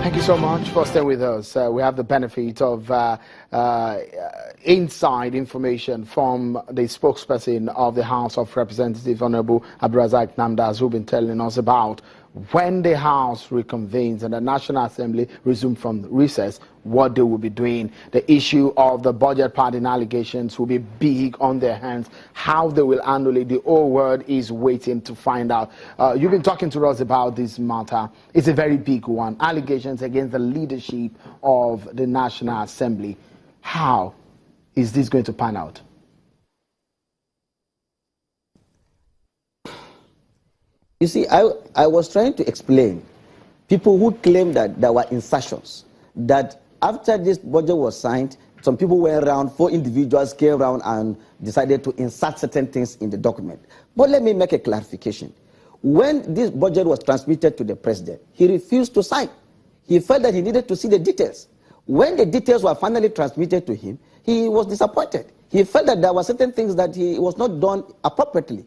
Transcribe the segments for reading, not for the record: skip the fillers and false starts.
Thank you so much for staying with us. We have the benefit of inside information from the spokesperson of the House of Representatives, Honorable Abdulrazak Namdaz, who's been telling us about when the House reconvenes and the National Assembly resumes from recess, what they will be doing. The issue of the budget padding allegations will be big on their hands. How they will handle it, the whole world is waiting to find out. You've been talking to us about this matter. It's a very big one. Allegations against the leadership of the National Assembly. How is this going to pan out? You see, I was trying to explain people who claim that there were insertions, that after this budget was signed, some people went around, 4 individuals came around and decided to insert certain things in the document. But let me make a clarification. When this budget was transmitted to the president, he refused to sign. He felt that he needed to see the details. When the details were finally transmitted to him, he was disappointed. He felt that there were certain things that he was not done appropriately.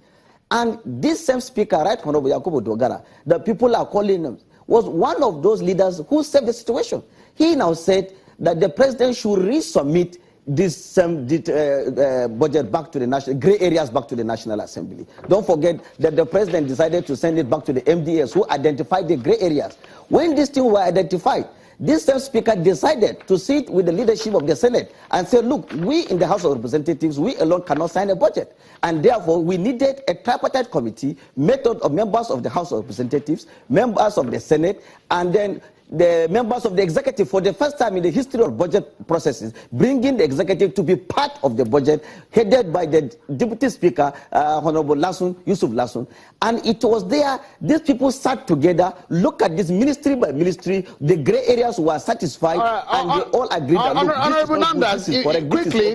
And this same speaker, Right Honorable Yakubu Dogara, the people are calling him, was one of those leaders who saved the situation. He now said that the president should resubmit this budget back to the national, gray areas back to the National Assembly. Don't forget that the president decided to send it back to the MDS who identified the gray areas. When these things were identified, this same speaker decided to sit with the leadership of the Senate and say, look, we in the House of Representatives, we alone cannot sign a budget. And therefore, we needed a tripartite committee made up of members of the House of Representatives, members of the Senate, and then the members of the executive, for the first time in the history of budget processes, bringing the executive to be part of the budget, headed by the Deputy Speaker, Honorable Yusuf Lassun. And it was there, these people sat together, look at this ministry by ministry, the gray areas were satisfied, and they all agreed that, look, Honorable Namdaz,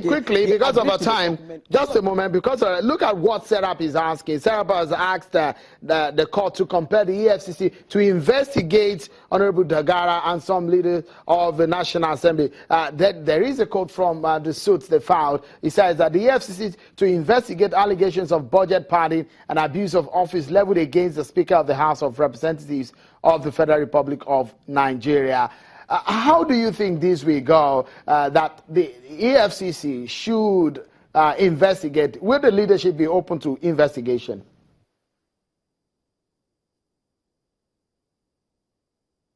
quickly, because of our time, just a moment, because look at what Serap is asking. Serap has asked the court to compel the EFCC to investigate Honorable Dagara and some leaders of the National Assembly. There is a quote from the suits they filed. It says that the EFCC to investigate allegations of budget padding and abuse of office leveled against the Speaker of the House of Representatives of the Federal Republic of Nigeria. How do you think this will go, that the EFCC should investigate? Will the leadership be open to investigation?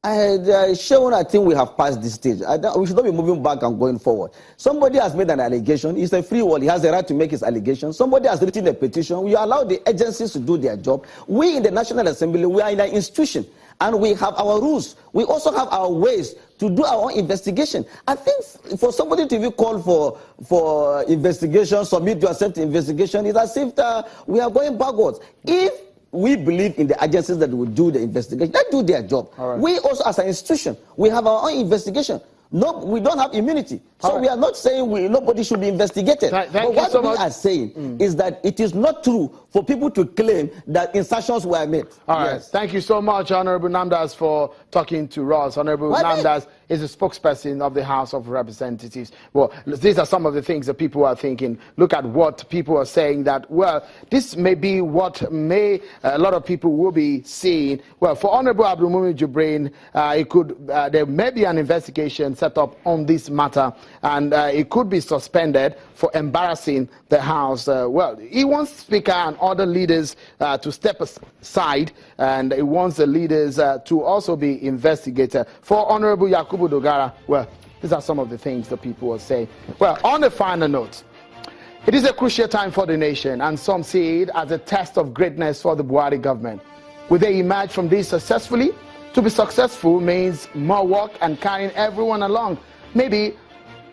Shaun, I think we have passed this stage. We should not be moving back and going forward. Somebody has made an allegation. It's a free world. He has the right to make his allegation. Somebody has written a petition. We allow the agencies to do their job. We in the National Assembly, we are in an institution, and we have our rules. We also have our ways to do our own investigation. I think for somebody to be called for investigation, submit yourself to investigation, is as if we are going backwards. If we believe in the agencies that will do the investigation, they do their job. Right. We also, as an institution, we have our own investigation. No, we don't have immunity. So we are not saying nobody should be investigated. But what we are saying is that it is not true for people to claim that insertions were made. All right. Thank you so much, Honorable Namdaz, for talking to us. Honorable Namdaz is a spokesperson of the House of Representatives. Well, these are some of the things that people are thinking. Look at what people are saying, that, well, this may be what a lot of people will be seeing. Well, for Honorable Abdulmumin Jibrin, there may be an investigation set up on this matter, and it could be suspended for embarrassing the House. Well, he wants Speaker and other leaders to step aside, and he wants the leaders to also be investigated. For Honorable Yakubu Dogara, well, these are some of the things that people are saying. Well, on a final note, it is a crucial time for the nation, and some see it as a test of greatness for the Buhari government. Will they emerge from this successfully? To be successful means more work and carrying everyone along. Maybe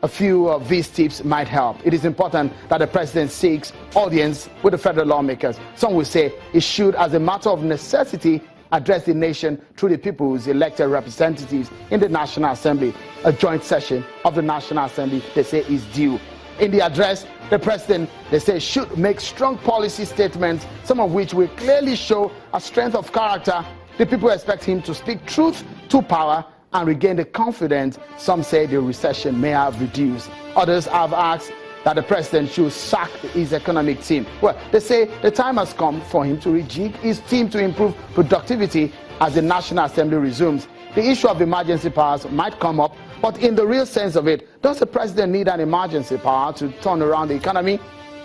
a few of these tips might help. It is important that the president seeks audience with the federal lawmakers. Some will say it should, as a matter of necessity, address the nation through the people's elected representatives in the National Assembly. A joint session of the National Assembly, they say, is due. In the address, the president, they say, should make strong policy statements, some of which will clearly show a strength of character. The people expect him to speak truth to power and regain the confidence. Some say the recession may have reduced. Others have asked that the president should sack his economic team. Well, they say the time has come for him to rejig his team to improve productivity as the National Assembly resumes. the issue of emergency powers might come up, but in the real sense of it, does the president need an emergency power to turn around the economy?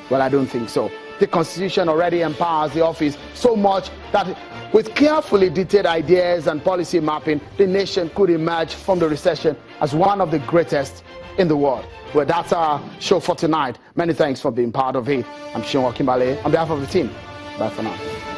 Well, I don't think so. The Constitution already empowers the office so much that with carefully detailed ideas and policy mapping, the nation could emerge from the recession as one of the greatest in the world. Well, that's our show for tonight. Many thanks for being part of it. I'm Sean Wakimbale on behalf of the team. Bye for now.